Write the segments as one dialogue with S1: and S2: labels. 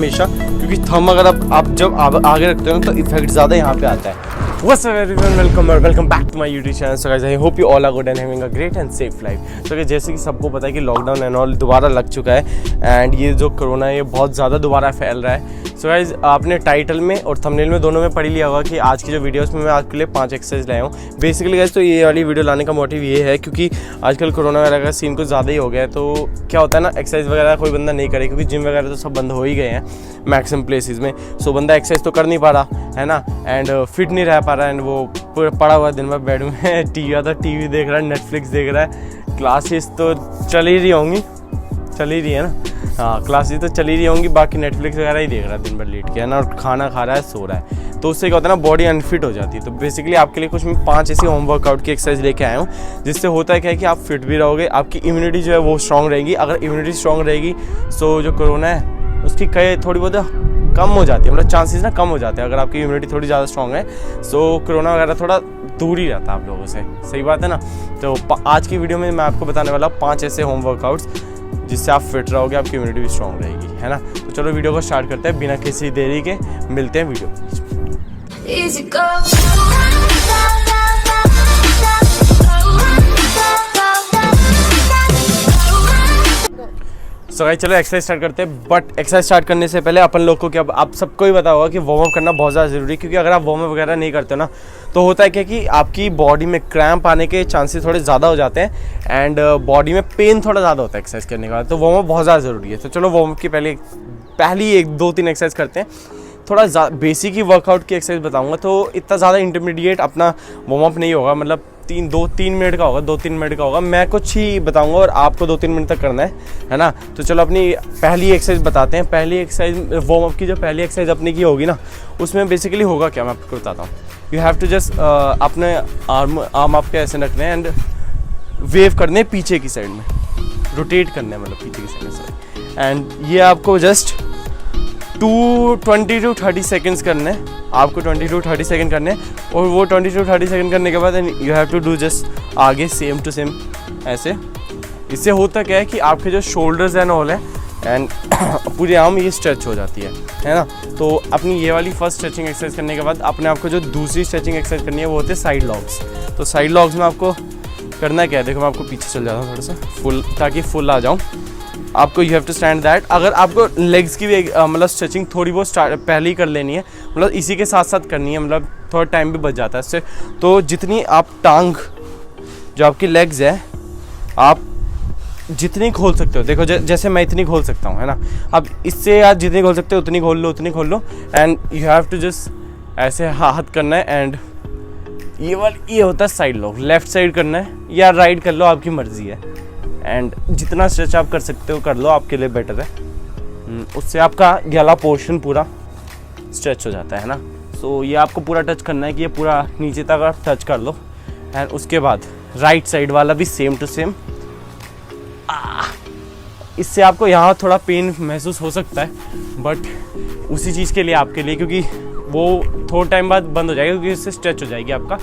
S1: हमेशा, क्योंकि थंब अगर आप जब आगे रखते हो ना तो इफेक्ट ज़्यादा यहाँ पे आता है। What's up everyone, welcome back to my YouTube channel. So guys, I hope you all are good and having a great and safe life. So guys, जैसे कि सबको पता है कि लॉकडाउन एंड ऑल दोबारा लग चुका है एंड ये जो कोरोना है ये बहुत ज़्यादा दोबारा फैल रहा है। सो गाइज आपने टाइटल में और थंबनेल में दोनों में पढ़ लिया होगा कि आज की जो वीडियोस में मैं आपके लिए 5 एक्सरसाइज लाया हूँ। बेसिकली गाइज तो ये वाली वीडियो लाने का मोटिव ये है क्योंकि आजकल कोरोना वगैरह का सीन कुछ ज़्यादा ही हो गया है। तो क्या होता है ना, एक्सरसाइज वगैरह कोई बंदा नहीं करे क्योंकि जिम वगैरह तो सब बंद हो ही गए हैं मैक्सिमम प्लेसेस में। सो बंदा एक्सरसाइज तो कर नहीं पा रहा है ना, एंड फिट नहीं रह पा रहा है, एंड वो पड़ा हुआ दिन भर बेड में टीवी देख रहा है, नेटफ्लिक्स देख रहा है। क्लासेस तो चल ही रही होंगी, चल ही रही है ना, हाँ क्लासेस तो चल ही रही होंगी, बाकी नेटफ्लिक्स वगैरह ही देख रहा है दिन भर लेट के, है ना, और खाना खा रहा है, सो रहा है। तो उससे क्या होता है ना, बॉडी अनफिट हो जाती है। तो बेसिकली आपके लिए कुछ मैं 5 ऐसी होम वर्कआउट की एक्सरसाइज लेके आया हूँ जिससे होता है क्या है कि आप फिट भी रहोगे, आपकी इम्यूनिटी जो है वो स्ट्रॉन्ग रहेगी। अगर इम्यूनिटी स्ट्रॉन्ग रहेगी तो जो कोरोना है उसकी थोड़ी बहुत कम हो जाती है, मतलब चांसेस ना कम हो जाते हैं। अगर आपकी इम्यूनिटी थोड़ी ज़्यादा स्ट्रॉन्ग है सो कोरोना वगैरह थोड़ा दूर ही रहता है आप लोगों से, सही बात है ना। तो आज की वीडियो में मैं आपको बताने वाला 5 ऐसे होम वर्कआउट्स जिससे आप फिट रहोगे, आपकी इम्यूनिटी भी स्ट्रॉन्ग रहेगी, है ना। तो चलो वीडियो को स्टार्ट करते हैं बिना किसी देरी के, मिलते हैं वीडियो। सो गाइस चलो एक्सरसाइज स्टार्ट करते हैं। बट एक्सरसाइज स्टार्ट करने से पहले अपन लोग को क्या, आप सबको ही पता होगा कि वार्म अप करना बहुत ज़्यादा ज़रूरी है। क्योंकि अगर आप वार्म अप वगैरह नहीं करते हो ना तो होता है क्या कि आपकी बॉडी में क्रैम्प आने के चांसेस थोड़े ज़्यादा हो जाते हैं एंड बॉडी में पेन थोड़ा ज़्यादा होता है एक्सरसाइज करने के बाद। तो वार्म अप बहुत ज़्यादा ज़रूरी है। तो चलो वार्म अप की पहली 1-2-3 एक्सरसाइज करते हैं। थोड़ा बेसिक ही वर्कआउट की एक्सरसाइज बताऊँगा, तो इतना ज़्यादा इंटरमीडिएट अपना वार्म अप नहीं होगा, मतलब 2-3 मिनट का होगा, 2-3 मिनट का होगा। मैं कुछ ही बताऊंगा और आपको 2-3 मिनट तक करना है ना। तो चलो अपनी पहली एक्सरसाइज बताते हैं। पहली एक्सरसाइज वार्म अप की जो पहली एक्सरसाइज अपनी की होगी ना, उसमें बेसिकली होगा क्या मैं आपको बताता हूँ। यू हैव टू जस्ट अपने आर्म आपके ऐसे रखने हैं एंड वेव करने पीछे की साइड में, रोटेट करने हैं, मतलब पीछे की साइड में। एंड ये आपको जस्ट 20 to 30 सेकेंड्स करने हैं, आपको 20 to 30 सेकेंड करने हैं। और वो 20 to 30 सेकेंड करने के बाद you have to do just आगे सेम टू सेम ऐसे। इससे होता क्या है कि आपके जो शोल्डर्स एंड ऑल है एंड पूरी आर्म ये स्ट्रेच हो जाती है ना। तो अपनी ये वाली फर्स्ट स्ट्रेचिंग एक्सरसाइज करने के बाद अपने आपको जो दूसरी स्ट्रेचिंग एक्सरसाइज करनी है वो होते हैं साइड लॉग्स। तो साइड लॉग्स में आपको करना क्या है, देखो मैं आपको पीछे चल जाता हूँ थोड़ा सा फुल, ताकि फुल आ जाऊँ। आपको you have to stand that. अगर आपको लेग्स की भी मतलब स्ट्रेचिंग थोड़ी बहुत पहले ही कर लेनी है, मतलब इसी के साथ साथ करनी है, मतलब थोड़ा टाइम भी बच जाता है इससे। तो जितनी आप टांग जो आपकी लेग्स है आप जितनी खोल सकते हो, देखो जैसे मैं इतनी खोल सकता हूँ, है ना। अब इससे आप जितनी खोल सकते हो उतनी खोल लो, उतनी खोल लो। And you have to just ऐसे हाथ करना है। एंड ये होता है साइड लॉग, लेफ्ट साइड करना है या राइट कर लो, आपकी मर्जी है। एंड जितना स्ट्रेच आप कर सकते हो कर लो, आपके लिए बेटर है। उससे आपका गला पोर्शन पूरा स्ट्रेच हो जाता है ना। सो ये आपको पूरा टच करना है कि ये पूरा नीचे तक आप टच कर लो। एंड उसके बाद राइट साइड वाला भी सेम टू सेम। इससे आपको यहाँ थोड़ा पेन महसूस हो सकता है, बट उसी चीज़ के लिए आपके लिए, क्योंकि वो थोड़ा टाइम बाद बंद हो जाएगा, क्योंकि इससे स्ट्रेच हो जाएगी आपका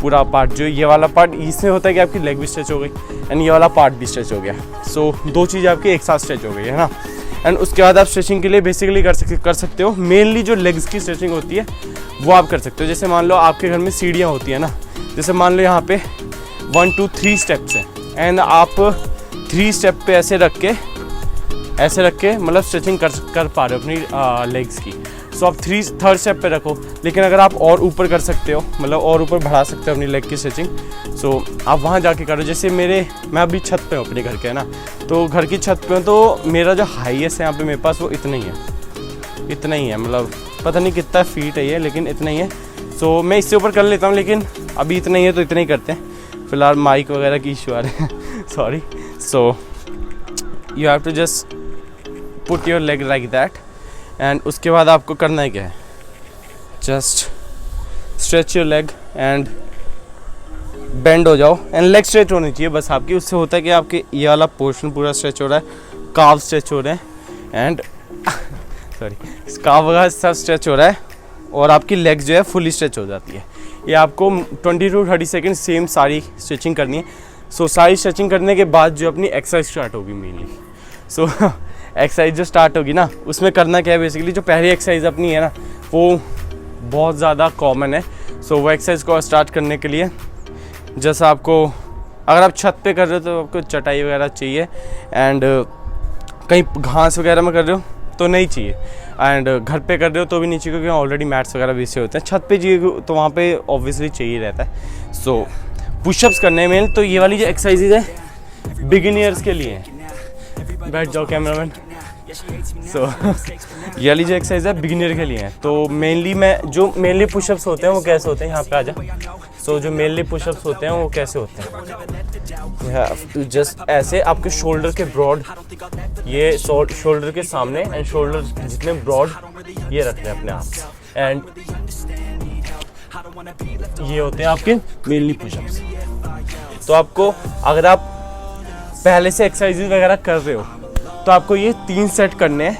S1: पूरा पार्ट। जो ये वाला पार्ट, इससे होता है कि आपकी लेग भी स्ट्रेच हो गई एंड ये वाला पार्ट भी स्ट्रेच हो गया। सो 2 चीज़ आपकी एक साथ स्ट्रेच हो गई, है ना। एंड उसके बाद आप स्ट्रेचिंग के लिए बेसिकली कर सकते हो। मेनली जो लेग्स की स्ट्रेचिंग होती है वो आप कर सकते हो। जैसे मान लो आपके घर में सीढ़ियाँ होती है ना, जैसे मान लो यहाँ पे 1 2 3 स्टेप्स हैं एंड आप 3 स्टेप पे ऐसे रख के मतलब स्ट्रेचिंग कर पा रहे हो अपनी लेग्स की। सो आप 3rd स्टेप पे रखो। लेकिन अगर आप और ऊपर कर सकते हो, मतलब और ऊपर बढ़ा सकते हो अपनी लेग की स्ट्रेचिंग, सो आप वहाँ जाके करो। जैसे मैं अभी छत पे हूँ अपने घर के, है ना, तो घर की छत पे हूँ, तो मेरा जो हाईएस्ट है यहाँ पे मेरे पास वो इतना ही है, मतलब पता नहीं कितना फीट है ये, लेकिन इतना ही है। सो मैं इससे ऊपर कर लेता हूँ, लेकिन अभी इतना ही है तो इतना ही करते हैं। फिलहाल माइक वगैरह की इशू आ रहे हैं sorry. So you have to just put your leg like that. And उसके बाद आपको करना है क्या है, just stretch your leg and bend हो जाओ। एंड लेग स्ट्रेच होनी चाहिए बस आपकी। उससे होता है कि आपके ये वाला पोर्शन पूरा स्ट्रेच हो रहा है, काव स्ट्रेच हो रहे हैं एंड काव वगैरह सब स्ट्रेच हो रहा है और आपकी लेग जो है फुली स्ट्रेच हो जाती है। ये आपको 20 to 30 सेकेंड सेम सारी स्ट्रेचिंग करनी है। सो सारी स्ट्रेचिंग करने के बाद जो अपनी एक्सरसाइज स्टार्ट होगी मेनली। सो एक्सरसाइज जो स्टार्ट होगी ना, उसमें करना क्या है बेसिकली, जो पहली एक्सरसाइज अपनी है ना वो बहुत ज़्यादा कॉमन है। सो वो एक्सरसाइज को स्टार्ट करने के लिए जैसा आपको, अगर आप छत पे कर रहे हो तो आपको चटाई वगैरह चाहिए, एंड कहीं घास वगैरह में कर रहे हो तो नहीं चाहिए, एंड घर पे कर रहे हो तो भी नहीं चाहिए क्योंकि ऑलरेडी मैट्स वगैरह भी से होते हैं। छत पे चाहिए तो वहाँ पे ऑब्वियसली चाहिए रहता है। सो पुशअप्स करने में तो ये वाली जो एक्सरसाइजेज है बिगिनियर्स के लिए है। बैठ जाओ कैमरामैन। सो ये वाली जो एक्सरसाइज है बिगिनर के लिए है। तो मेनली पुशअप्स होते हैं वो कैसे होते हैं, यहाँ पे आ जाओ। सो जो मेनली पुशअप्स होते हैं वो कैसे होते हैं, जस्ट ऐसे आपके शोल्डर के ब्रॉड, ये शोल्डर के सामने एंड शोल्डर जितने ब्रॉड ये रखने हैं अपने आप, एंड ये होते हैं आपके मेनली पुशअप्स। तो आपको, अगर आप पहले से एक्सरसाइजेज वगैरह कर रहे हो तो आपको ये 3 सेट करने हैं,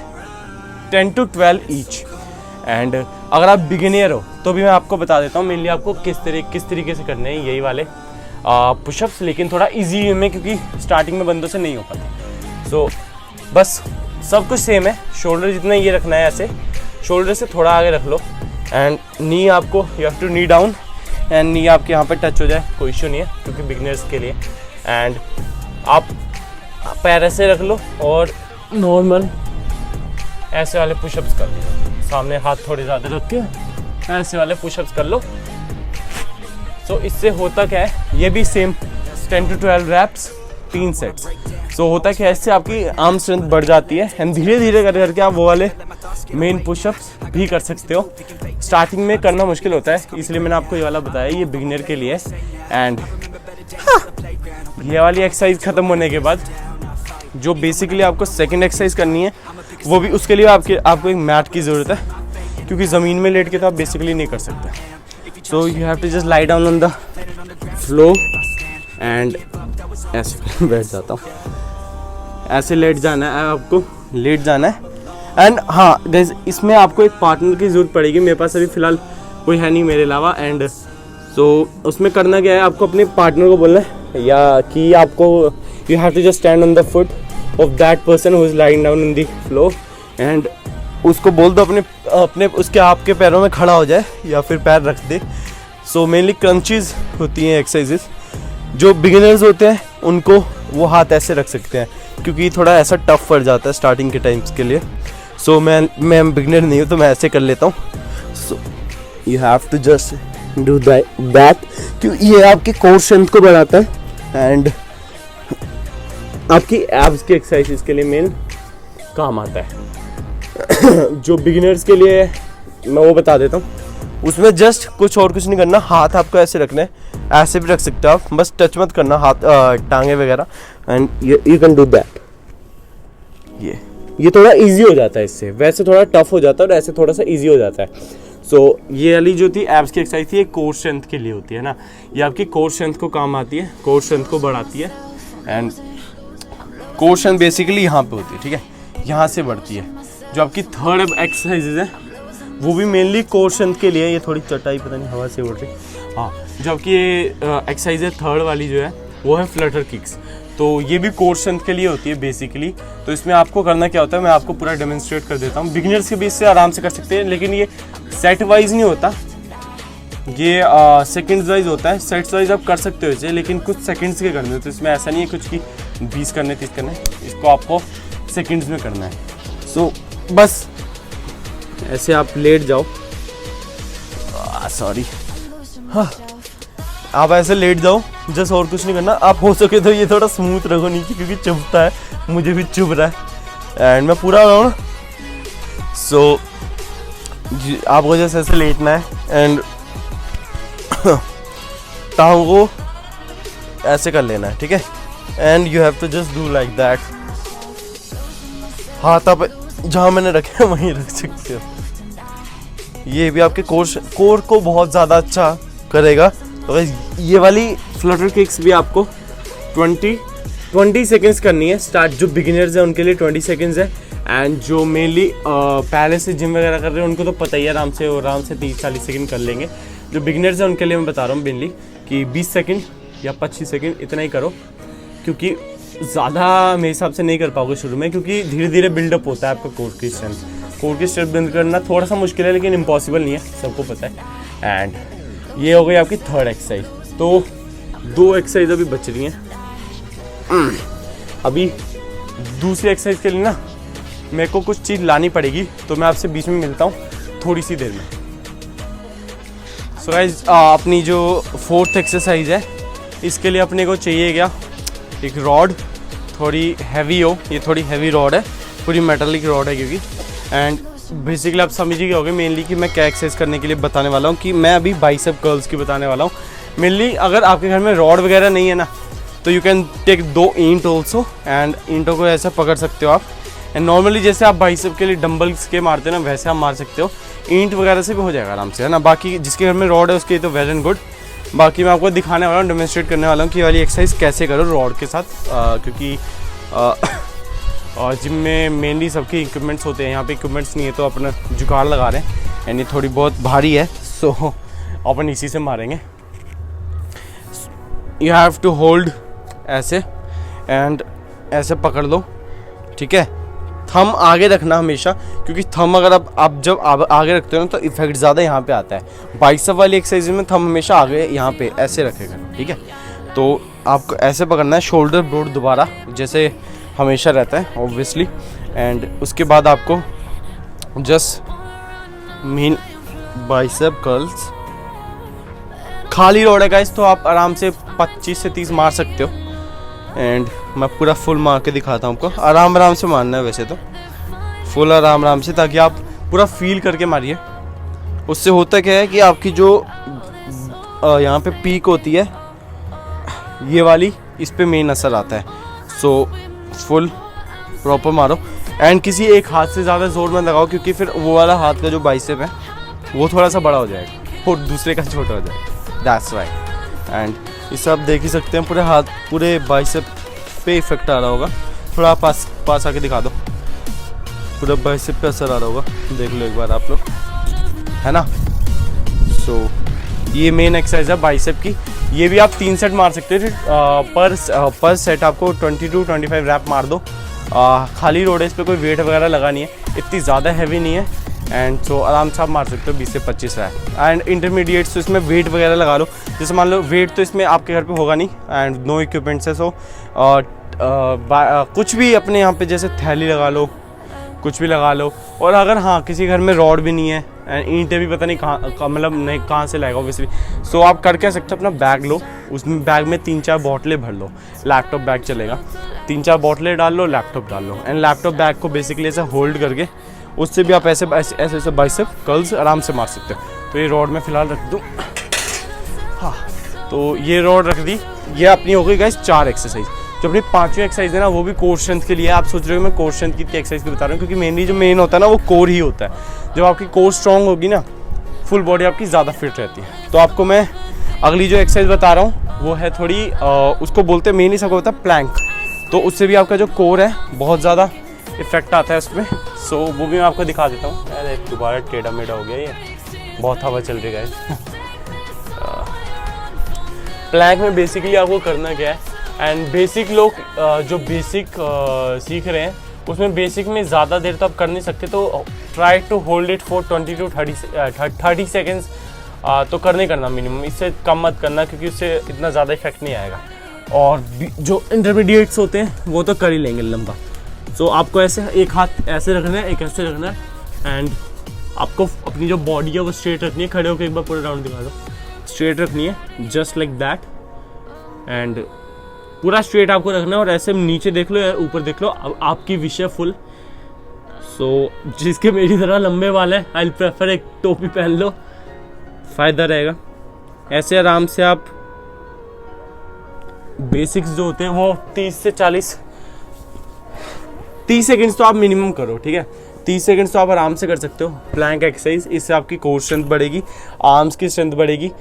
S1: 10 to 12 ईच। एंड अगर आप बिगिनियर हो तो भी मैं आपको बता देता हूँ मेनली आपको किस तरीके से करने हैं यही वाले पुशअप्स, लेकिन थोड़ा इजी वे में, क्योंकि स्टार्टिंग में बंदों से नहीं हो पाता। सो बस सब कुछ सेम है। शोल्डर जितना ये रखना है, ऐसे शोल्डर से थोड़ा आगे रख लो, एंड नी आपको, you have to knee down, and knee आपके यहाँ पे टच हो जाए, कोई इशू नहीं है क्योंकि बिगिनर्स के लिए। एंड आप पैर ऐसे रख लो और नॉर्मल ऐसे वाले पुशअप्स कर लो, सामने हाथ थोड़े ज़्यादा रख के ऐसे वाले पुशअप्स कर लो। सो इससे होता क्या है, ये भी सेम 10 to 12 रैप्स, 3 सेट्स। सो होता क्या है, इससे आपकी आर्म स्ट्रेंथ बढ़ जाती है, एंड धीरे धीरे कर करके आप वो वाले मेन पुशअप्स भी कर सकते हो। स्टार्टिंग में करना मुश्किल होता है, इसलिए मैंने आपको ये वाला बताया, ये बिगिनर के लिए। एंड ये वाली एक्सरसाइज ख़त्म होने के बाद जो बेसिकली आपको सेकंड एक्सरसाइज करनी है, वो भी उसके लिए आपको एक मैट की ज़रूरत है, क्योंकि ज़मीन में लेट के तो आप बेसिकली नहीं कर सकते। So you have to just lie down on the floor, and ऐसे बैठ जाता हूँ, ऐसे लेट जाना है आपको, लेट जाना है। एंड हाँ गाइस, इसमें आपको एक पार्टनर की ज़रूरत पड़ेगी। मेरे पास अभी फ़िलहाल कोई है नहीं मेरे अलावा, एंड सो उसमें करना क्या है, आपको अपने पार्टनर को बोलना है या कि आपको, you have to just stand on the foot of that person who is lying down in the floor, and उसको बोल दो अपने उसके आपके पैरों में खड़ा हो जाए या फिर पैर रख दे। सो मेनली क्रंचीज होती हैं एक्सरसाइजेस, जो बिगिनर्स होते हैं उनको वो हाथ ऐसे रख सकते हैं, क्योंकि थोड़ा ऐसा टफ पड़ जाता है स्टार्टिंग के टाइम्स के लिए। सो मैं बिगिनर नहीं हूँ तो मैं ऐसे कर लेता हूँ। So you have to just do that, क्योंकि ये आपके कोर स्ट्रेंथ को बढ़ाता है एंड आपकी एब्स की एक्सरसाइजेस के लिए मेन काम आता है। जो बिगिनर्स के लिए मैं वो बता देता हूँ, उसमें जस्ट कुछ नहीं करना, हाथ आपको ऐसे रखना है, ऐसे भी रख सकते हो आप, बस टच मत करना हाथ टांगे वगैरह, and you can do that. ये थोड़ा इजी हो जाता है इससे, वैसे थोड़ा टफ हो जाता है और ऐसे थोड़ा सा इजी हो जाता है। सो ये वाली जो थी एब्स की एक्सरसाइज थी, ये कोर स्ट्रेंथ के लिए होती है ना, ये आपकी कोर स्ट्रेंथ को काम आती है, कोर स्ट्रेंथ को बढ़ाती है। एंड कोर स्ट्रेंथ बेसिकली यहाँ पे होती है, ठीक है, यहाँ से बढ़ती है। जो आपकी थर्ड एक्सरसाइजेज है वो भी मेनली कोर स्ट्रेंथ के लिए। ये थोड़ी चटाई पता नहीं हवा से उड़ रही, हाँ। जो आपकी ये एक्सरसाइज है थर्ड वाली जो है वो है फ्लटर किक्स, तो ये भी कोर स्ट्रेंथ के लिए होती है बेसिकली। तो इसमें आपको करना क्या होता है, मैं आपको पूरा डेमोन्स्ट्रेट कर देता हूँ। बिगिनर्स के भी इससे आराम से कर सकते हैं, लेकिन ये सेट वाइज नहीं होता, ये सेकंड्स वाइज होता है। सेट्स वाइज आप कर सकते हो इसे, लेकिन कुछ सेकंड्स के करने, तो इसमें ऐसा नहीं है कुछ कि 20 करने 30 करने, इसको आपको सेकंड्स में करना है। सो बस ऐसे आप लेट जाओ, सॉरी, हाँ, आप ऐसे लेट जाओ, जस्ट और कुछ नहीं करना। आप हो सके तो ये थोड़ा स्मूथ रखो नीचे, क्योंकि चुभता है, मुझे भी चुभ रहा है, एंड मैं पूरा हो रहा हूँ। सो आपको जैसे ऐसे लेटना है, एंड टांग को ऐसे कर लेना है, ठीक है, and you have to just do like that. हाथ आप जहाँ मैंने रखे हैं वहीं रख सकते हो। ये भी आपके कोर को बहुत ज़्यादा अच्छा करेगा। तो ये वाली फ्लटर किक्स भी आपको 20 सेकेंड्स करनी है स्टार्ट। जो बिगिनर्स हैं उनके लिए 20 सेकेंड्स है, एंड जो मेनली पहले से जिम वगैरह कर रहे हैं उनको तो पता ही है, आराम से 30-40 सेकेंड कर लेंगे। जो बिगिनर्स हैं उनके लिए मैं बता रहा हूँ मेनली कि 20 सेकेंड या 25 सेकेंड इतना ही करो, क्योंकि ज़्यादा मेरे हिसाब से नहीं कर पाओगे शुरू में, क्योंकि धीरे धीरे बिल्डअप होता है आपका कोर की स्ट्रेंथ। कोर की स्ट्रेंथ बिल्ड करना थोड़ा सा मुश्किल है, लेकिन इम्पॉसिबल नहीं है, सबको पता है। एंड ये हो गई आपकी थर्ड एक्सरसाइज। तो 2 एक्सरसाइज अभी बच रही हैं। अभी दूसरी एक्सरसाइज के लिए ना मेरे को कुछ चीज़ लानी पड़ेगी, तो मैं आपसे बीच में मिलता हूँ थोड़ी सी देर में। सो गाइस, अपनी जो 4th एक्सरसाइज है इसके लिए अपने को चाहिए क्या, एक रॉड थोड़ी हैवी हो। ये थोड़ी हैवी रॉड है, पूरी मेटालिक रॉड है क्योंकि। एंड बेसिकली आप समझ ही गए होंगे मेनली कि मैं क्या एक्सरसाइज करने के लिए बताने वाला हूँ, कि मैं अभी बाइसेप कर्ल्स की बताने वाला हूँ। मेनली अगर आपके घर में रॉड वगैरह नहीं है ना, तो यू कैन टेक 2 ईंट ऑल्सो, एंड ईंटों को ऐसा पकड़ सकते हो आप। एंड नॉर्मली जैसे आप बाइसेप के लिए डंबल्स के मारते हो ना, वैसे आप मार सकते हो। ईंट वगैरह से भी हो जाएगा आराम से, है ना। बाकी जिसके घर में रॉड है उसके लिए तो वेल एंड गुड। बाकी मैं आपको दिखाने वाला हूँ, डेमोन्स्ट्रेट करने वाला हूँ कि ये वाली एक्सरसाइज कैसे करो रॉड के साथ, क्योंकि जिम में मेनली सबके इक्विपमेंट्स होते हैं, यहाँ पे इक्विपमेंट्स नहीं है तो अपना जुगाड़ लगा रहे हैं। एंड ये थोड़ी बहुत भारी है, सो अपन इसी से मारेंगे। यू हैव टू होल्ड ऐसे, एंड ऐसे पकड़ लो, ठीक है। थंब आगे रखना हमेशा, क्योंकि थंब अगर आप जब आगे रखते हो ना तो इफेक्ट ज़्यादा यहाँ पे आता है। बाइसेप वाली एक्सरसाइज में थंब हमेशा आगे यहाँ पे ऐसे रखेगा, ठीक है। तो आपको ऐसे पकड़ना है, शोल्डर ब्रोड दोबारा जैसे हमेशा रहता है ऑब्वियसली। एंड उसके बाद आपको जस्ट मीन बाइसेप कर्ल्स। खाली रॉड है गाइस, तो आप आराम से 25 से 30 मार सकते हो। एंड मैं पूरा फुल मार के दिखाता हूँ आपको। आराम से मारना है वैसे तो, फुल आराम से, ताकि आप पूरा फील करके मारिए। उससे होता क्या है कि आपकी जो यहाँ पे पीक होती है ये वाली, इस पे मेन असर आता है। सो फुल प्रॉपर मारो। एंड किसी एक हाथ से ज़्यादा जोर मत लगाओ, क्योंकि फिर वो वाला हाथ का जो बाइसेप है वो थोड़ा सा बड़ा हो जाएगा और दूसरे का छोटा हो जाएगा। That's right. एंड इससे आप देख ही सकते हैं पूरे हाथ, पूरे बाइसेप पे इफेक्ट आ रहा होगा। थोड़ा पास आके दिखा दो, पूरा बाइसेप पे असर आ रहा होगा, देख लो एक बार आप लोग, है ना। सो ये मेन एक्सरसाइज है बाइसेप की। ये भी आप 3 सेट मार सकते हो। पर सेट आपको 20 to 25 रैप मार दो। खाली रोड है, इस पर कोई वेट वगैरह लगा नहीं है, इतनी ज़्यादा हैवी नहीं है। एंड सो आराम से आप मार सकते हो 20 से 25 रैप। एंड इंटरमीडिएट तो इसमें वेट वगैरह लगा लो। जैसे मान लो वेट तो इसमें आपके घर पे होगा नहीं, एंड नो इक्विपमेंट्स है। सो कुछ भी अपने यहाँ पे जैसे थैली लगा लो, कुछ भी लगा लो। और अगर हाँ किसी घर में रॉड भी नहीं है, एंड ईंटें भी पता नहीं मतलब नहीं कहाँ से लाएगा ऑब्वियसली, सो आप कर क्या सकते हो, अपना बैग लो, उसमें बैग में 3-4 बोतलें भर लो। लैपटॉप बैग चलेगा, 3-4 बोतलें डाल लो, लैपटॉप डाल लो। एंड लैपटॉप बैग को बेसिकली ऐसे होल्ड करके उससे भी आप ऐसे बाइसेप कर्ल्स आराम से मार सकते हो। तो ये रॉड में फ़िलहाल रख दूँ, हाँ। तो ये रॉड रख दी। ये अपनी हो गई गाइस 4 एक्सरसाइज। जो अपनी 5वीं एक्सरसाइज है ना, वो भी कोर स्ट्रेंथ के लिए। आप सोच रहे हो मैं कोर स्ट्रेंथ की एक्सरसाइज की बता रहा हूँ, क्योंकि मेनली जो मेन होता है ना वो कोर ही होता है। जब आपकी कोर स्ट्रॉन्ग होगी ना, फुल बॉडी आपकी ज़्यादा फिट रहती है। तो आपको मैं अगली जो एक्सरसाइज बता रहा हूँ वो है थोड़ी उसको बोलते हैं मेनली सबको होता है प्लैंक। तो उससे भी आपका जो कोर है बहुत ज़्यादा इफेक्ट आता है उसमें। सो वो भी मैं आपको दिखा देता हूँ। अरे दोबारा टेढ़ा मेढ़ा हो गया, ये बहुत हवा चल रही है। प्लैंक में बेसिकली आपको करना क्या है, एंड बेसिक लोग जो बेसिक सीख रहे हैं उसमें बेसिक में ज़्यादा देर तो आप कर नहीं सकते। तो try to hold it for 20 to 30 seconds तो करना मिनिमम, इससे कम मत करना, क्योंकि उससे इतना ज़्यादा इफेक्ट नहीं आएगा। और जो इंटरमीडिएट्स होते हैं वो तो कर ही लेंगे लंबा। सो आपको ऐसे एक हाथ ऐसे रखना है, एक ऐसे रखना है। एंड आपको अपनी जो बॉडी है वो स्ट्रेट रखनी है। खड़े होकर एक बार पूरा राउंड दिखा दो, स्ट्रेट रखनी है, जस्ट लाइक दैट। एंड पूरा स्ट्रेट आपको रखना है, और ऐसे नीचे देख लो या ऊपर देख लो, अब आपकी विश है फुल। सो जिसके मेरी तरह लंबे बाल है, आई प्रेफर एक टोपी पहन लो, फ़ायदा रहेगा। ऐसे आराम से आप बेसिक्स जो होते हैं वो 30 से 40 सेकेंड्स तो आप मिनिमम करो, ठीक है। 30 सेकेंड्स तो आप आराम से कर सकते हो प्लैंक एक्सरसाइज। इससे आपकी कोर स्ट्रेंथ बढ़ेगी, आर्म्स की स्ट्रेंथ बढ़ेगी,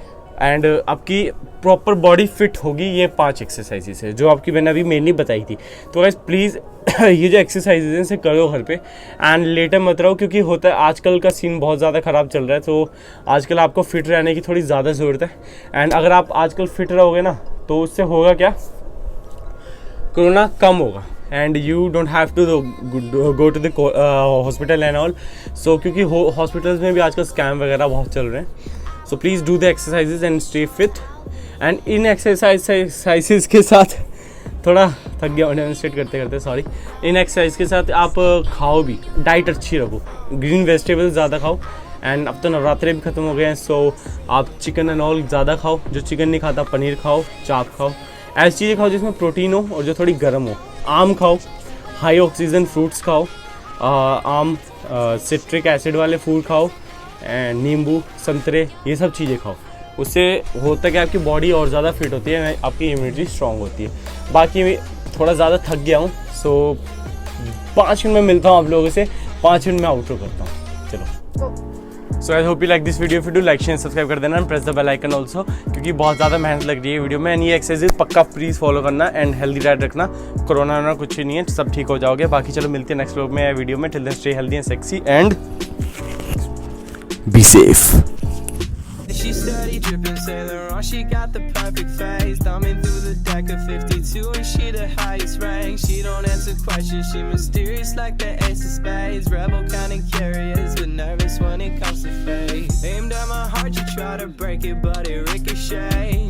S1: एंड आपकी प्रॉपर बॉडी फिट होगी। ये 5 एक्सरसाइजेस है जो आपकी मैंने अभी मेनली बताई थी। तो गाइस प्लीज़ ये जो एक्सरसाइजेज हैं इसे करो घर पे, एंड लेटर मत रहो, क्योंकि होता है आजकल का सीन बहुत ज़्यादा ख़राब चल रहा है। तो आजकल आपको फिट रहने की थोड़ी ज़्यादा ज़रूरत है। एंड अगर आप आजकल फिट रहोगे ना, तो उससे होगा क्या, कोरोना कम होगा and you don't have to go to the hospital and all. So क्योंकि हॉस्पिटल्स में भी आजकल स्कैम वगैरह बहुत चल रहे हैं। So please do the exercises and stay fit. And in exercises के साथ थोड़ा थक गया डेमोन्स्ट्रेट करते करते, सॉरी। इन एक्सरसाइज के साथ आप खाओ भी, डाइट अच्छी रखो, ग्रीन वेजिटेबल्स ज़्यादा खाओ। एंड अब तो नवरात्रे भी ख़त्म हो गए हैं, सो आप चिकन एंड ऑल ज़्यादा खाओ। जो चिकन नहीं खाता पनीर खाओ, चाप खाओ, ऐसी चीज़ें खाओ जिसमें प्रोटीन हो और जो थोड़ी गर्म हो। आम खाओ, हाई ऑक्सीजन फ्रूट्स खाओ, आम सिट्रिक एसिड वाले फूड खाओ, नींबू, संतरे, ये सब चीज़ें खाओ। उससे होता है कि आपकी बॉडी और ज़्यादा फिट होती है, आपकी इम्यूनिटी स्ट्रॉन्ग होती है। बाकी मैं थोड़ा ज़्यादा थक गया हूँ, सो 5 मिनट में मिलता हूँ आप लोगों से। 5 मिनट में आउटरो करता हूँ, चलो। So I hope you like this video. If you do like share subscribe कर देना and press the bell icon also, क्योंकि बहुत ज़्यादा मेहनत लग रही है वीडियो में। एंड ये एक्सरसाइज पक्का प्लीज़ फॉलो करना एंड हेल्दी डाइट रखना। कोरोना वोरोना कुछ नहीं है, सब ठीक हो जाओगे। बाकी चलो मिलते हैं नेक्स्ट व्लॉग में या वीडियो में। Till then stay healthy and sexy and be safe.
S2: She steady dripping Saint Laurent, she got the perfect face. Thumbing through the deck of 52 and she the highest rank. She don't answer questions, she mysterious like the ace of spades. Rebel kinda curious but nervous when it comes to fate. Aimed at my heart, you try to break it but it ricochet.